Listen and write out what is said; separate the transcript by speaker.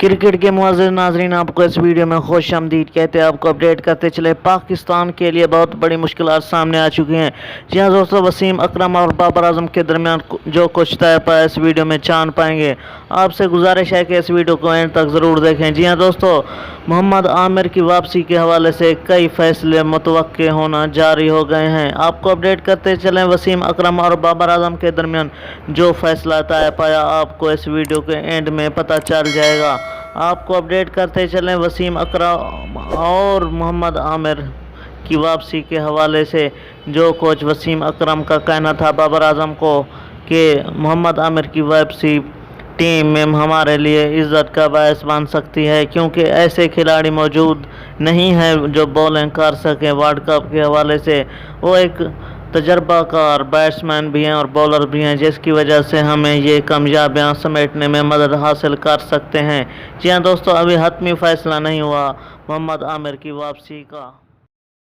Speaker 1: Cricket के मुअज़्ज़िज़ नाज़रीन, आपको इस वीडियो में खुश आमदीद कहते हैं। आपको अपडेट करते चले, पाकिस्तान के लिए बहुत बड़ी मुश्किलात सामने आ चुकी हैं। जी हाँ दोस्तों, वसीम अकरम और बाबर आजम के दरमियान जो कुछ तय पाया इस वीडियो में जान पाएंगे। आपसे गुजारिश है कि इस वीडियो को एंड तक ज़रूर देखें। जी हाँ दोस्तों, मोहम्मद आमिर की वापसी के हवाले से कई फैसले मुतवक्के होना जारी हो गए हैं। आपको अपडेट करते चलें, वसीम अकरम और बाबर आजम के दरमियान जो फैसला तय पाया आपको इस वीडियो के एंड में पता चल जाएगा। आपको अपडेट करते चलें, वसीम अकरम और मोहम्मद आमिर की वापसी के हवाले से जो कोच वसीम अकरम का कहना था बाबर आजम को कि मोहम्मद आमिर की वापसी टीम में हमारे लिए इज़्ज़त का बायस बन सकती है, क्योंकि ऐसे खिलाड़ी मौजूद नहीं हैं जो बॉलिंग कर सकें। वर्ल्ड कप के हवाले से वो एक तजर्बाकार बैट्समैन भी हैं और बॉलर भी हैं, जिसकी वजह से हमें ये कामयाबियाँ समेटने में मदद हासिल कर सकते हैं। जी हाँ दोस्तों, अभी हतमी फ़ैसला नहीं हुआ मोहम्मद आमिर की वापसी का।